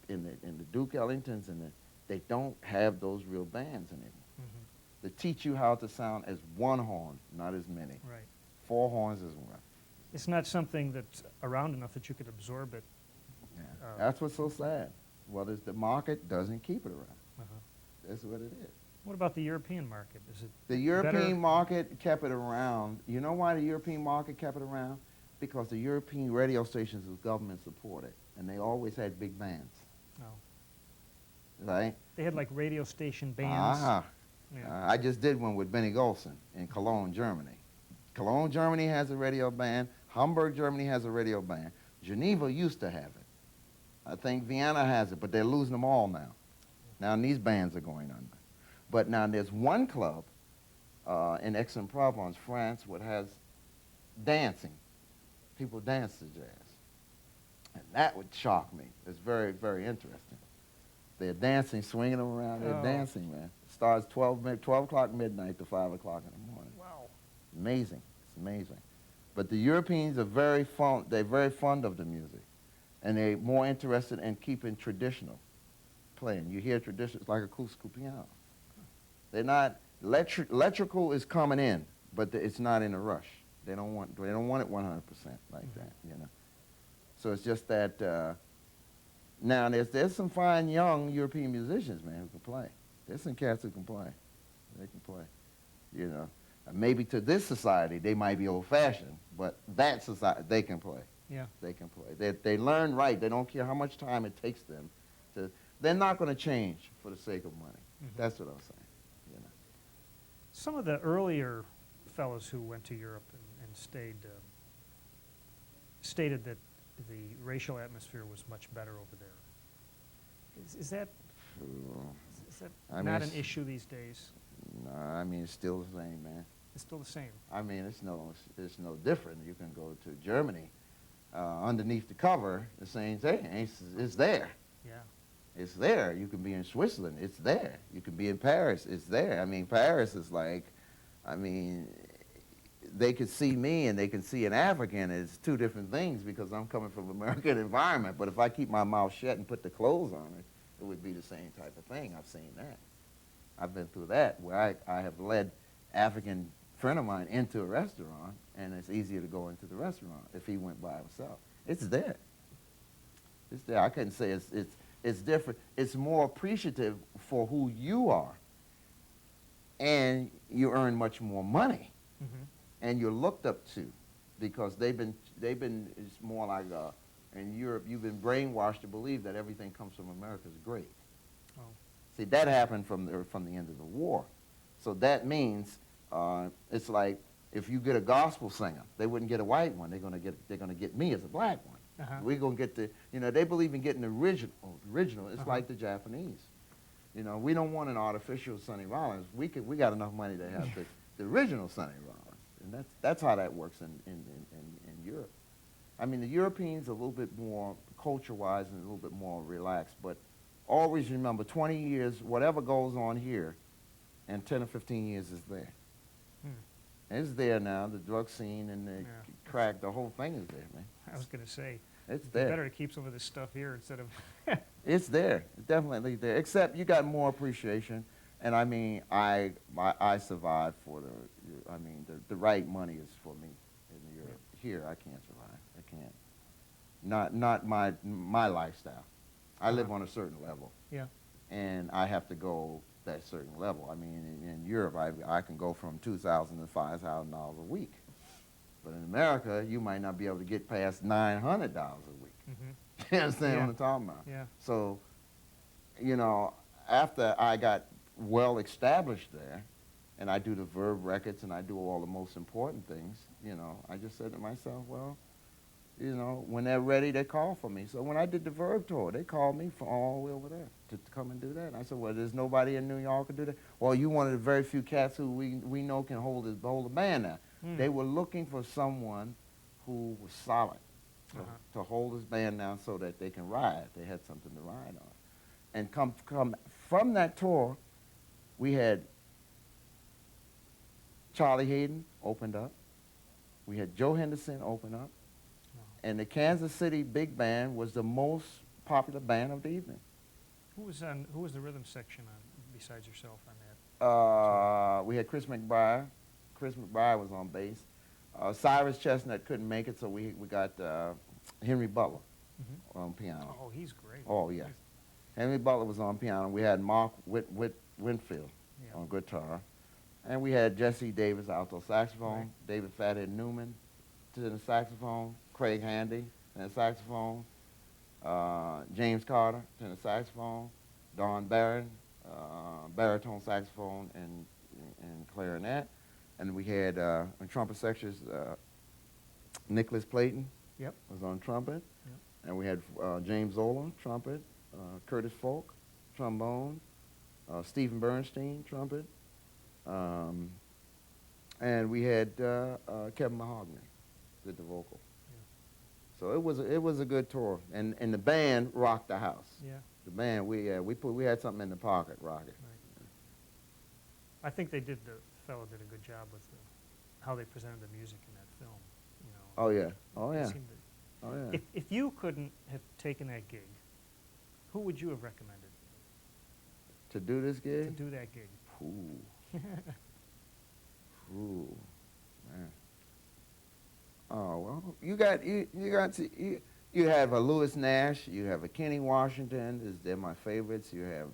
Duke Ellingtons, and they don't have those real bands anymore. They teach you how to sound as one horn, not as many. Right. 4 horns is one. It's not something that's around enough that you could absorb it. Yeah. That's what's so sad. Well, the market doesn't keep it around. That's what it is. What about the European market? Is it The European market kept it around. You know why the European market kept it around? Because the European radio stations was government supported, and they always had big bands. Right? They had like radio station bands. I just did one with Benny Golson in Cologne, Germany. Cologne, Germany has a radio band. Hamburg, Germany has a radio band. Geneva used to have it. I think Vienna has it, but they're losing them all now. Now these bands are going under. But now there's one club in Aix-en-Provence, France, what has dancing. People dance to jazz. And that would shock me. It's very, very interesting. They're dancing, swinging them around. They're dancing, man. It starts 12 o'clock midnight to 5 o'clock in the morning. Wow. Amazing. It's amazing. But the Europeans are very fond. They're very fond of the music, and they're more interested in keeping traditional playing. You hear traditional, it's like acoustical piano. They're not electrical is coming in, but it's not in a rush. They don't want it 100% like that, you know. So it's just that now there's some fine young European musicians, man, who can play. There's some cats who can play. They can play, you know. Maybe to this society they might be old-fashioned, but that society they can play. Yeah. They can play. They learn right. They don't care how much time it takes them to. They're not going to change for the sake of money. That's what I'm saying. You know. Some of the earlier fellows who went to Europe and stayed stated that the racial atmosphere was much better over there. Is that I mean, not an issue these days? No, I mean it's still the same, man. It's still the same. I mean it's no different. You can go to Germany, underneath the cover, the same thing. It's there. Yeah. It's there. You can be in Switzerland. It's there. You can be in Paris. It's there. I mean, Paris is like, I mean, they could see me and they can see an African as two different things because I'm coming from an American environment. But if I keep my mouth shut and put the clothes on it, it would be the same type of thing. I've seen that. I've been through that where I have led African friend of mine into a restaurant, and it's easier to go into the restaurant if he went by himself. It's there. It's there. I couldn't say it's different. It's more appreciative for who you are, and you earn much more money, and you're looked up to, because they've been. It's more like in Europe, you've been brainwashed to believe that everything comes from America is great. Oh. See, that happened from the end of the war, so that means it's like if you get a gospel singer, they wouldn't get a white one. They're gonna get me as a black one. We're going to get they believe in getting the original. It's like the Japanese. You know, we don't want an artificial Sonny Rollins. We got enough money to have the original Sonny Rollins. And that's how that works in Europe. I mean, the Europeans are a little bit more culture-wise and a little bit more relaxed, but always remember 20 years, whatever goes on here, and 10 or 15 years is there. It's there now, the drug scene and the crack, the whole thing is there, man. I was going to say, it's there. Better to keep some of this stuff here instead of... It's there. It's definitely there. Except you got more appreciation. And I mean, I survived for the right money is for me in Europe. Here, I can't survive. I can't. Not my lifestyle. I live on a certain level. Yeah. And I have to go that certain level. I mean, in Europe, I can go from $2,000 to $5,000 a week. But in America, you might not be able to get past $900 a week. You understand what I'm talking about? Yeah. So, you know, after I got well established there, and I do the Verve records and I do all the most important things, you know, I just said to myself, well, you know, when they're ready, they call for me. So when I did the Verve tour, they called me from all the way over there to come and do that. And I said, well, there's nobody in New York who can do that. Well, you one of the very few cats who we know can hold a band now. They were looking for someone who was solid to hold his band down so that they can ride. They had something to ride on. And come from that tour, we had Charlie Hayden opened up. We had Joe Henderson open up. And the Kansas City Big Band was the most popular band of the evening. Who was the rhythm section on besides yourself on that? We had Chris McBride. Chris McBride was on bass. Cyrus Chestnut couldn't make it, so we got Henry Butler on piano. Oh, he's great. Oh, yeah. Henry Butler was on piano. We had Mark Winfield on guitar. And we had Jesse Davis, alto saxophone, David Fathead Newman, tenor saxophone, Craig Handy, tenor saxophone, James Carter, tenor saxophone, Don Barron, baritone saxophone and clarinet, And we had on trumpet sections, Nicholas Clayton Yep. was on trumpet. Yep. And we had James Zola, trumpet, Curtis Folk, trombone, Stephen Bernstein, trumpet, and we had Kevin Mahogany did the vocal. Yeah. So it was a good tour, and the band rocked the house. Yeah. The band we had something in the pocket, rocket. Right. I think the fellow did a good job with how they presented the music in that film. You know. Oh yeah, oh They yeah, seemed to- oh yeah. If you couldn't have taken that gig, who would you have recommended To do this to gig? do that gig? Ooh. Ooh, man. Oh well, you have a Lewis Nash, you have a Kenny Washington. They're my favorites. You have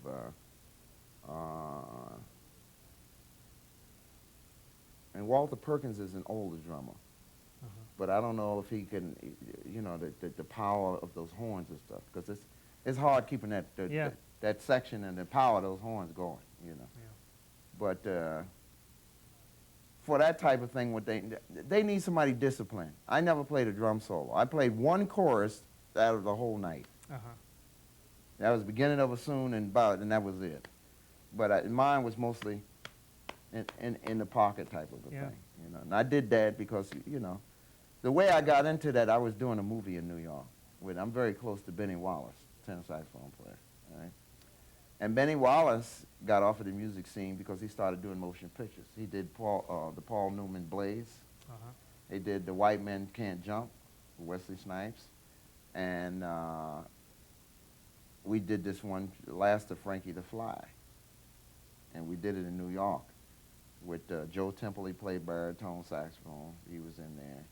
and Walter Perkins is an older drummer, but I don't know if he can, you know, the power of those horns and stuff, because it's hard keeping that section and the power of those horns going, you know. Yeah. But for that type of thing, what they need somebody disciplined. I never played a drum solo. I played one chorus out of the whole night. That was the beginning of a soon and that was it. But mine was mostly in the pocket type of a thing, you know. And I did that because, you know, the way I got into that, I was doing a movie in New York. I'm very close to Benny Wallace, tenor saxophone player, all right? And Benny Wallace got off of the music scene because he started doing motion pictures. He did the Paul Newman Blaze. He did The White Men Can't Jump with Wesley Snipes. And we did this one, Last of Frankie the Fly. And we did it in New York with Joe Temple. He played baritone saxophone. He was in there.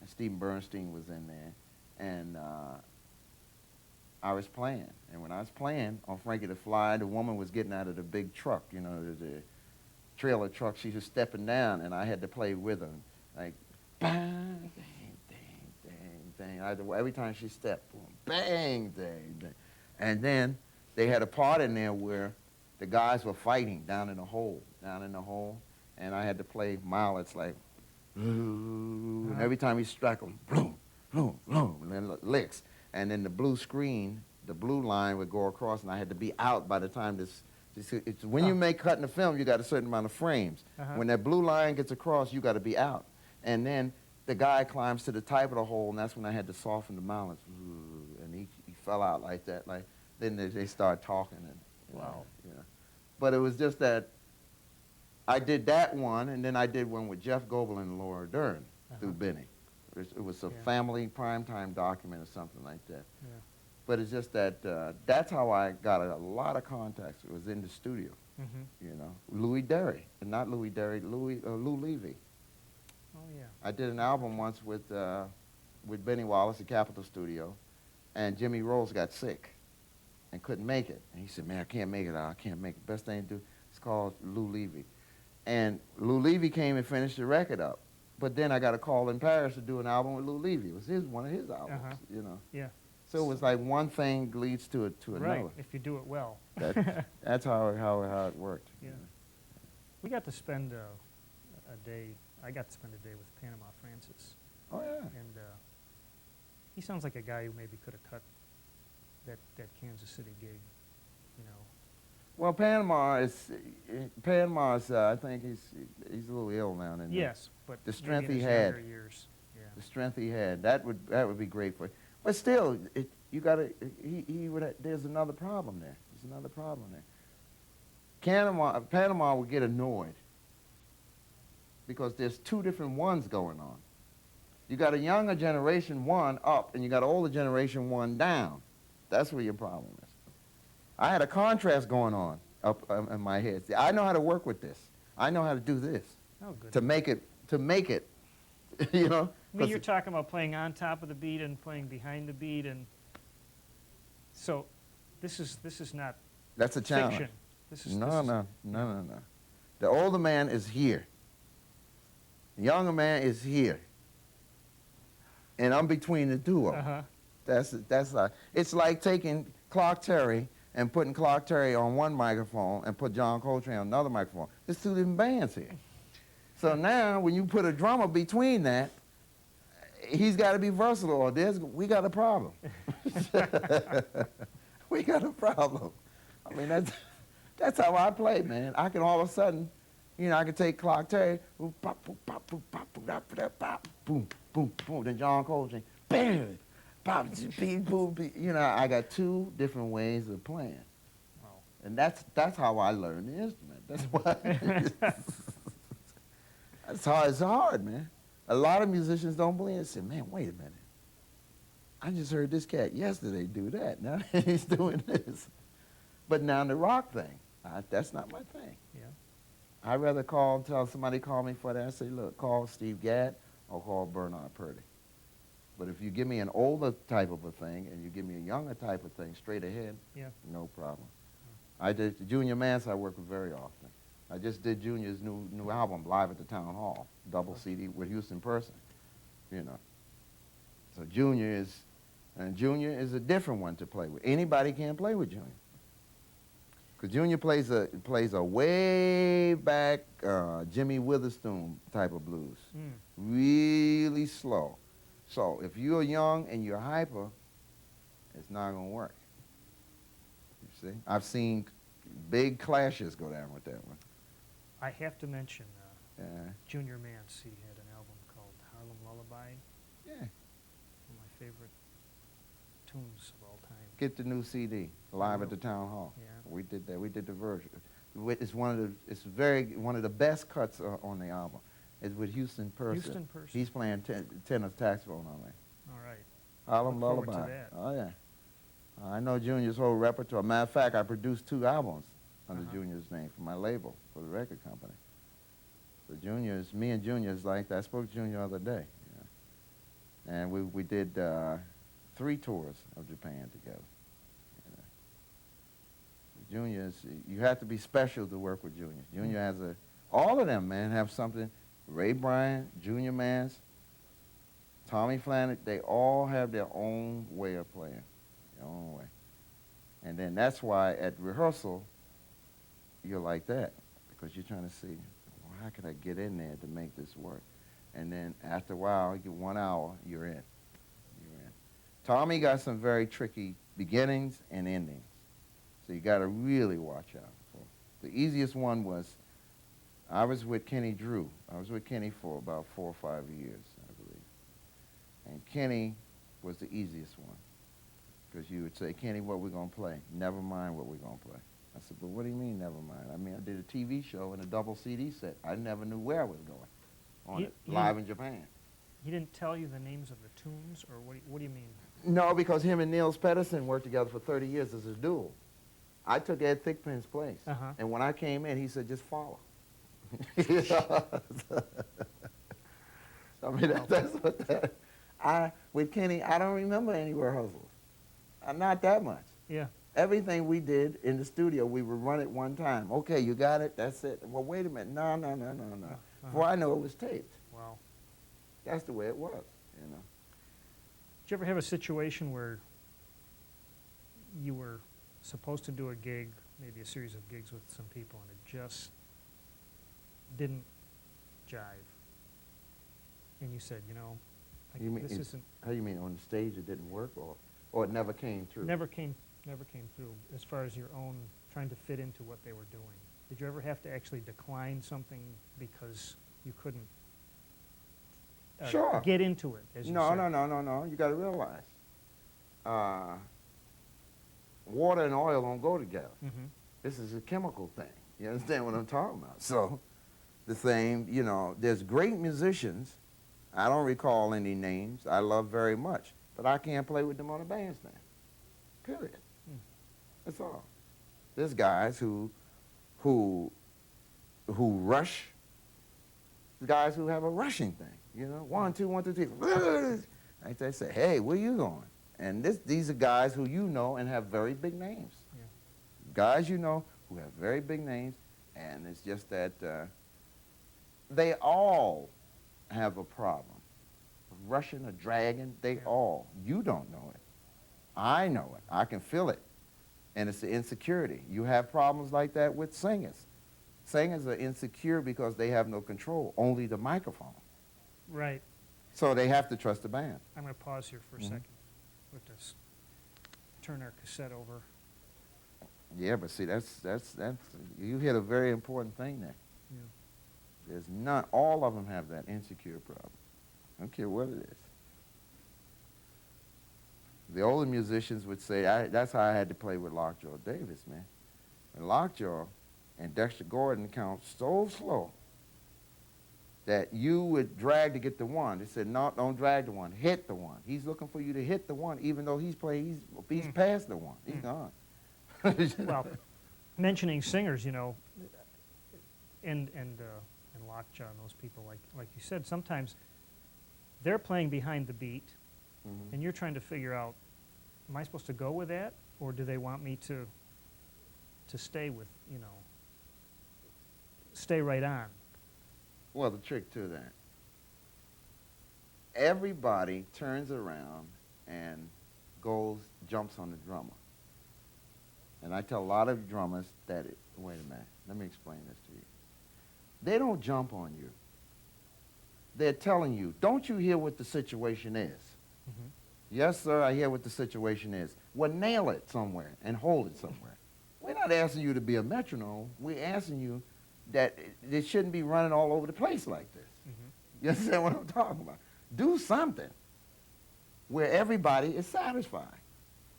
And Stephen Bernstein was in there. And I was playing. And when I was playing on Frankie the Fly, the woman was getting out of the big truck, you know, the trailer truck. She was stepping down, and I had to play with her. Like, bang, dang, dang, dang, dang. Every time she stepped, boom, bang, dang, dang. And then they had a part in there where the guys were fighting down in the hole. And I had to play mallets like, and every time he struck them, boom, boom, boom, and then licks. And then the blue screen, the blue line would go across, and I had to be out by the time when you make cutting the film, you got a certain amount of frames. When that blue line gets across, you got to be out. And then the guy climbs to the top of the hole, and that's when I had to soften the mallets. And he fell out like that. Like, then they start talking. And, Wow. You know. But it was just that I did that one, and then I did one with Jeff Goebel and Laura Dern through Benny. It was a family primetime document or something like that. Yeah. But it's just that that's how I got a lot of contacts. It was in the studio, you know. Louis Derry, and not Louis Derry, Lou Levy. Oh, yeah. I did an album once with Benny Wallace at Capitol Studio, and Jimmy Rose got sick and couldn't make it. And he said, man, I can't make it. I can't make it. Best thing to do is call Lou Levy. And Lou Levy came and finished the record up. But then I got a call in Paris to do an album with Lou Levy. It was one of his albums, you know. Yeah. So it was like one thing leads to another. Right, if you do it well. That's how it worked. Yeah. We got to spend a day, I got to spend a day with Panama Francis. Oh, yeah. And he sounds like a guy who maybe could have cut that Kansas City gig, you know. Well, Panama's, I think he's a little ill now. Yes, but the strength maybe he in his had. younger years. Yeah. The strength he had, that would be great for you. But still, there's another problem there. There's another problem there. Panama would get annoyed because there's two different ones going on. You got a younger generation one up, and you got an older generation one down. That's where your problem is. I had a contrast going on up in my head. See, I know how to work with this. I know how to do this. Oh, good. To make it, you know. I mean, you're talking about playing on top of the beat and playing behind the beat, and so this is not that's a challenge. fiction. No. The older man is here. The younger man is here, and I'm between the two of them. It's like taking Clark Terry and putting Clark Terry on one microphone and put John Coltrane on another microphone. There's two different bands here. So now, when you put a drummer between that, he's got to be versatile, or we got a problem. We got a problem. I mean, that's how I play, man. I can all of a sudden, I can take Clark Terry, boom, pop, boom, pop, boom, pop, boom, pop, boom, boom, boom. Then John Coltrane, bam, pop, beep, boom, beep. I got two different ways of playing, Wow. and that's how I learned the instrument. That's why. It's hard, man. A lot of musicians don't believe it. Say, man, wait a minute. I just heard this cat yesterday do that. Now he's doing this. But now the rock thing, that's not my thing. Yeah. I'd rather tell somebody call me for that. I say, look, call Steve Gadd or call Bernard Purdy. But if you give me an older type of a thing and you give me a younger type of thing straight ahead, Yeah. no problem. I did Junior Mance I work with very often. I just did Junior's new album, Live at the Town Hall, double CD with Houston Person, So Junior is a different one to play with. Anybody can play with Junior. Because Junior plays a way back Jimmy Witherspoon type of blues. Really slow. So if you're young and you're hyper, it's not going to work. You see? I've seen big clashes go down with that one. I have to mention Yeah. Junior Mance. He had an album called Harlem Lullaby. Yeah. One of my favorite tunes of all time. Get the new CD, Live at the Town Hall. Yeah. We did that. We did the version. It's one of the best cuts on the album. It's with Houston Person. Houston Person. He's playing tenor saxophone on there. All right. Harlem Look forward Lullaby. to that. Oh yeah. I know Junior's whole repertoire. Matter of fact, I produced 2 albums under Junior's name for my label, for the record company. So me and Junior's like that. I spoke to Junior the other day. And we did 3 tours of Japan together. You have to be special to work with Junior. Junior has all of them, man, have something. Ray Bryant, Junior Mance, Tommy Flanagan, they all have their own way of playing, their own way. And then that's why at rehearsal, you're like that, because you're trying to see, well, how can I get in there to make this work? And then after a while, you get 1 hour, you're in. Tommy got some very tricky beginnings and endings. So you got to really watch out for. The easiest one was, I was with Kenny Drew. I was with Kenny for about 4 or 5 years, I believe. And Kenny was the easiest one. Because you would say, Kenny, what we going to play? Never mind what we're going to play. I said, but what do you mean, never mind? I mean, I did a TV show and a double CD set. I never knew where I was going on it, live in Japan. He didn't tell you the names of the tunes, or what do you mean? No, because him and Niels Pedersen worked together for 30 years as a duo. I took Ed Thigpen's place. And when I came in, he said, just follow. I mean, that's what with Kenny, I don't remember any rehearsals. Not that much. Yeah. Everything we did in the studio, we would run it one time. Okay, you got it, that's it. Well, wait a minute, no. Before I know it was taped. Wow. That's the way it was, Did you ever have a situation where you were supposed to do a gig, maybe a series of gigs with some people, and it just didn't jive? And you said, this isn't... How do you mean, on the stage it didn't work, or it never came through? Never came through, as far as your own trying to fit into what they were doing. Did you ever have to actually decline something because you couldn't sure. get into it, as you said? No. You got to realize, water and oil don't go together. This is a chemical thing. You understand what I'm talking about? So, the same, there's great musicians. I don't recall any names I love very much, but I can't play with them on a bandstand. Period. That's all. There's guys who rush. Guys who have a rushing thing. 1, 2, 1, 2, 3. Like they say, hey, where you going? And these are guys who and have very big names. Yeah. Guys who have very big names, and it's just that they all have a problem. Rushing or dragging, you don't know it. I know it. I can feel it. And it's the insecurity. You have problems like that with singers. Singers are insecure because they have no control, only the microphone. Right. So they have to trust the band. I'm going to pause here for a Mhm. second. We'll have to turn our cassette over. Yeah, but see, that's you hit a very important thing there. Yeah. There's not, all of them have that insecure problem. I don't care what it is. The older musicians would say, that's how I had to play with Lockjaw Davis, man. And Lockjaw and Dexter Gordon count so slow that you would drag to get the one. They said, no, don't drag the one, hit the one. He's looking for you to hit the one, even though he's past the one. He's gone. Well, mentioning singers, you know, and Lockjaw and those people, like you said, sometimes they're playing behind the beat, Mhm. and you're trying to figure out, am I supposed to go with that, or do they want me to stay with, you know, stay right on? Well, the trick to that, everybody turns around and jumps on the drummer. And I tell a lot of drummers that, wait a minute, let me explain this to you. They don't jump on you. They're telling you, don't you hear what the situation is? Mm-hmm. Yes, sir, I hear what the situation is. Well, nail it somewhere and hold it somewhere. We're not asking you to be a metronome. We're asking you that it shouldn't be running all over the place like this. Mm-hmm. You understand what I'm talking about? Do something where everybody is satisfied.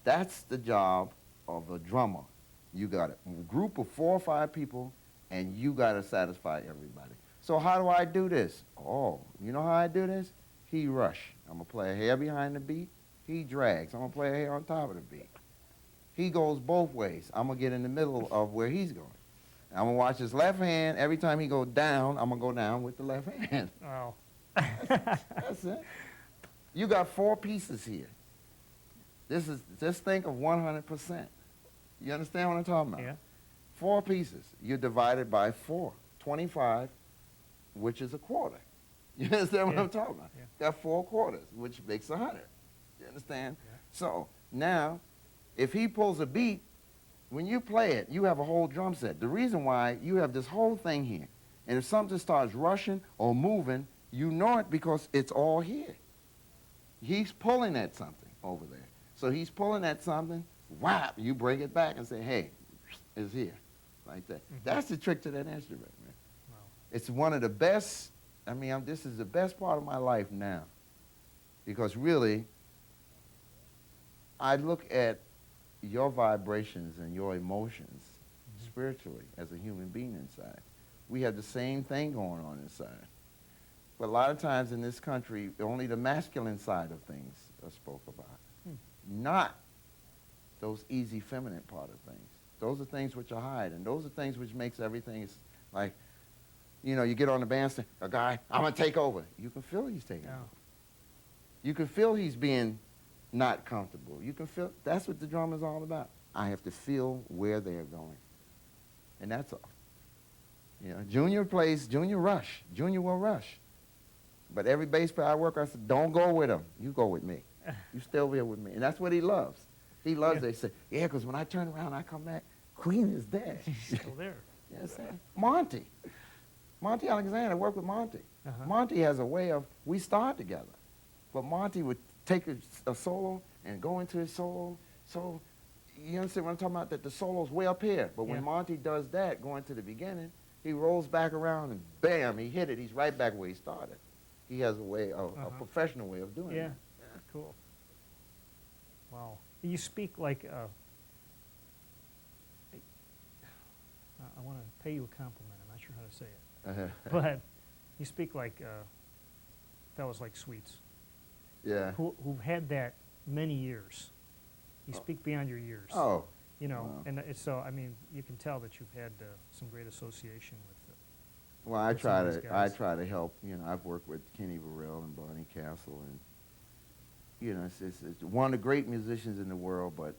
That's the job of a drummer. You got a group of 4 or 5 people, and you got to satisfy everybody. So how do I do this? Oh, you know how I do this? He rush. I'm going to play a hair behind the beat. He drags. I'm going to play a hair on top of the beat. He goes both ways. I'm going to get in the middle of where he's going. I'm going to watch his left hand. Every time he goes down, I'm going to go down with the left hand. Oh. That's it. You got 4 pieces here. Just think of 100%. You understand what I'm talking about? Yeah. 4 pieces. You divide it by 4. 25, which is a quarter. You understand what Yeah. I'm talking about? Yeah. Got 4 quarters, which makes 100. You understand? Yeah. So now, if he pulls a beat, when you play it, you have a whole drum set. The reason why you have this whole thing here, and if something starts rushing or moving, you know it because it's all here. He's pulling at something over there. So he's pulling at something, whap, you bring it back and say, hey, it's here, like that. Mm-hmm. That's the trick to that instrument, man. Wow. It's one of the best, this is the best part of my life now. Because really, I look at your vibrations and your emotions spiritually as a human being inside. We have the same thing going on inside. But a lot of times in this country, only the masculine side of things are spoke about. Not those easy feminine part of things. Those are things which are hide, and those are things which makes everything is like, you get on the bandstand, a guy, I'm going to take over. You can feel he's taking over. You can feel he's being not comfortable. You can feel, that's what the drama is all about. I have to feel where they're going. And that's all. Junior rush. Junior will rush. But every bass player I work with, I said, don't go with him. You go with me. You stay over here with me. And that's what he loves. He loves They say, yeah, because when I turn around, I come back, Queen is there. He's still there. You understand? Monty Alexander, worked with Monty. Uh-huh. Monty has a way of, we start together. But Monty would take a solo and go into his solo. So you understand what I'm talking about? That the solo's way up here. But when Monty does that, going to the beginning, he rolls back around and bam, he hit it. He's right back where he started. He has a way, a professional way of doing it. Yeah. Cool. Wow. You speak like I want to pay you a compliment. I'm not sure how to say it. But you speak like fellas like Sweets. Yeah. Who've had that many years. You speak beyond your years. Oh. Wow. And it's so, you can tell that you've had some great association with Well, I try these to guys. help. I've worked with Kenny Burrell and Barney Castle, and it's one of the great musicians in the world. But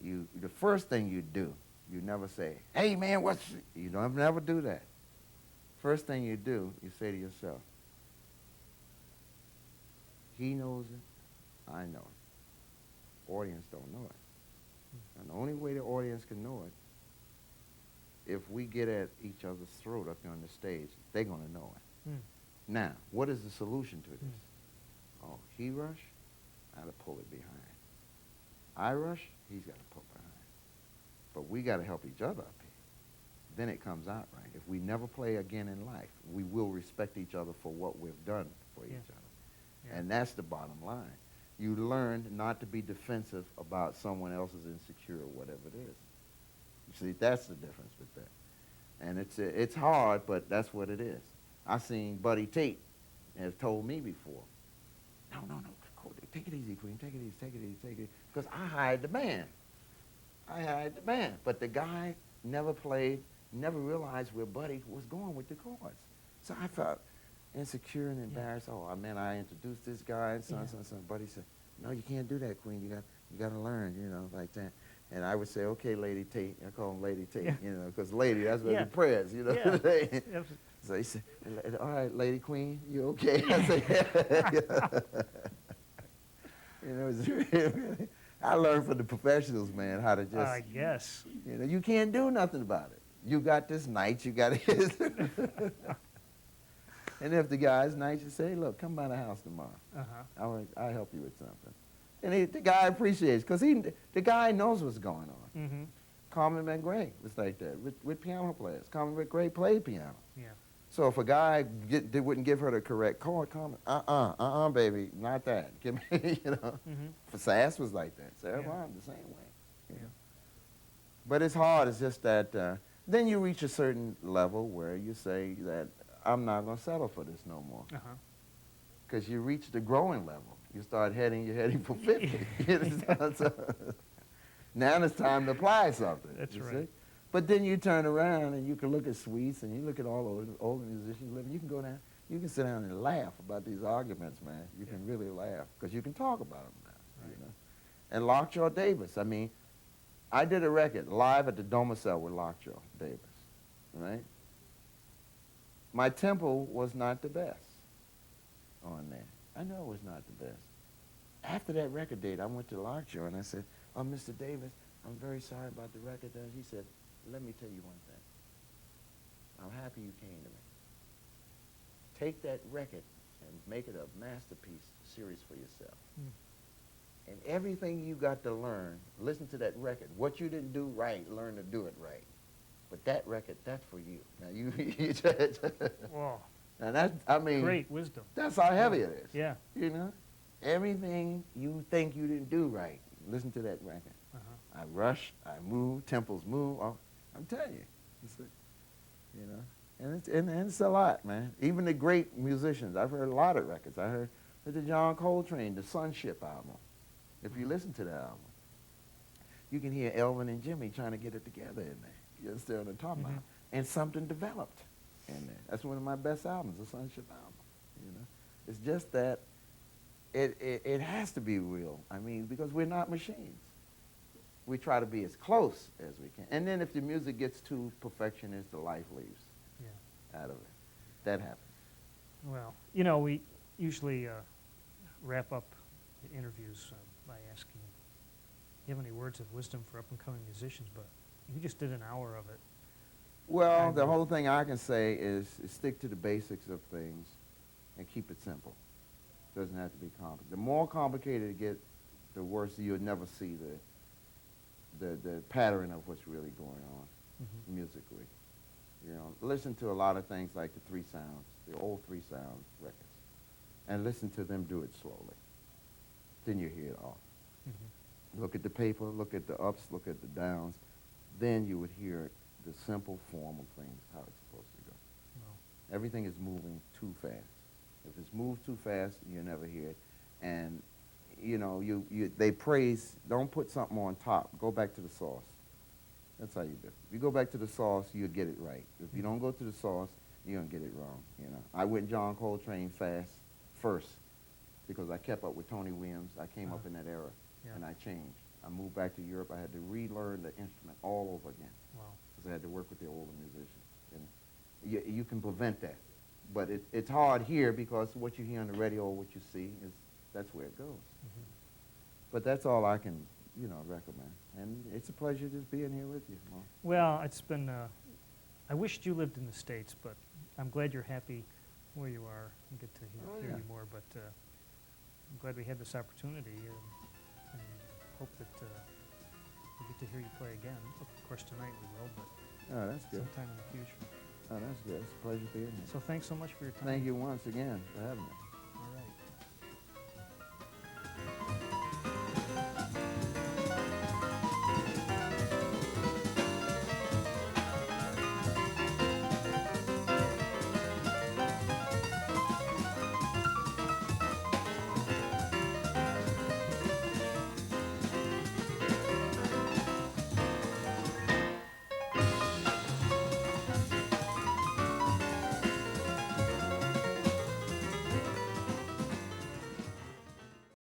the first thing you do, you never say, "Hey man, you don't never do that." First thing you do, you say to yourself, "He knows it, I know it. Audience don't know it, and the only way the audience can know it if we get at each other's throat up here on the stage, they're going to know it. Mm. Now, what is the solution to this? Oh, he rush, I got to pull it behind. I rush, he's got to pull behind. But we got to help each other up here. Then it comes out right. If we never play again in life, we will respect each other for what we've done for each other. Yeah. And that's the bottom line. You learn not to be defensive about someone else's insecure or whatever it is. You see, that's the difference with that. And it's hard, but that's what it is. I seen Buddy Tate have told me before, no, take it easy, Queen, take it easy. Because I hired the band. But the guy never played, never realized where Buddy was going with the chords. So I felt insecure and embarrassed. Oh, man, I introduced this guy and son. Buddy said, no, you can't do that, Queen. You got to learn, like that. And I would say, okay, Lady Tate. I call him Lady Tate, because lady, that's what the prayers, Yeah. So he said, all right, Lady Queen, you okay? I said, I learned from the professionals, man, how to just. I guess. You can't do nothing about it. You got this night, you got it. And if the guy's nice, you say, look, come by the house tomorrow. I'll help you with something. And the guy appreciates, because the guy knows what's going on. Mm-hmm. Carmen McGray was like that with piano players. Carmen McGray played piano. Yeah. So if a guy wouldn't give her the correct chord, Carmen, baby, not that. Give me, Mm-hmm. Sass was like that. Sarah Vaughan the same way. But it's hard. It's just that then you reach a certain level where you say that I'm not going to settle for this no more. Because you reach the growing level. You start you're heading for 50. So, now it's time to apply something. That's right. See? But then you turn around and you can look at Sweets and you look at all those older musicians living. You can go down, you can sit down and laugh about these arguments, man. You can really laugh because you can talk about them now. Right. And Lockjaw Davis, I mean, I did a record live at the Domicile with Lockjaw Davis, right? My tempo was not the best on there. I know it was not the best. After that record date, I went to Lockjaw and I said, oh, Mr. Davis, I'm very sorry about the record. And he said, let me tell you one thing. I'm happy you came to me. Take that record and make it a masterpiece series for yourself. And everything you got to learn, listen to that record. What you didn't do right, learn to do it right. But that record, that's for you. Now you Whoa. Now that's, I mean, Great wisdom. That's how heavy it is. Yeah. Everything you think you didn't do right, listen to that record. I rush, I move, tempos move. Oh, I'm telling you, and it's a lot, man. Even the great musicians, I've heard a lot of records. I heard the John Coltrane, the Sonship album. If you listen to that album, you can hear Alvin and Jimmy trying to get it together in there. You understand what I'm talking about? And something developed in there. That's one of my best albums, the Sonship album. It's just that it has to be real. I mean, because we're not machines. We try to be as close as we can. And then if the music gets too perfectionist, the life leaves out of it. That happens. Well, we usually wrap up the interviews by asking, do you have any words of wisdom for up-and-coming musicians? But you just did an hour of it. Well, the whole thing I can say is stick to the basics of things and keep it simple. It doesn't have to be complicated. The more complicated it gets, the worse you'll never see the pattern of what's really going on musically. Listen to a lot of things like the Three Sounds, the old Three Sounds records, and listen to them do it slowly. Then you hear it all. Look at the paper, look at the ups, look at the downs. Then you would hear the simple form of things, how it's supposed to go. Everything is moving too fast. If it's moved too fast, you never hear it. And they praise, don't put something on top. Go back to the source. That's how you do it. If you go back to the source, you'll get it right. If you don't go to the source, you're going to get it wrong. I went John Coltrane fast first because I kept up with Tony Williams. I came up in that era, and I changed. I moved back to Europe. I had to relearn the instrument all over again because I had to work with the older musicians. And you can prevent that. But it's hard here because what you hear on the radio or what you see, that's where it goes. But that's all I can, recommend. And it's a pleasure just being here with you, Mark. Well, it's been I wished you lived in the States, but I'm glad you're happy where you are and get to hear yeah. you more. But I'm glad we had this opportunity and hope that we get to hear you play again. Of course, tonight we will, but Oh, that's good. sometime in the future. Oh, that's good. It's a pleasure being here. So thanks so much for your time. Thank you once again for having me.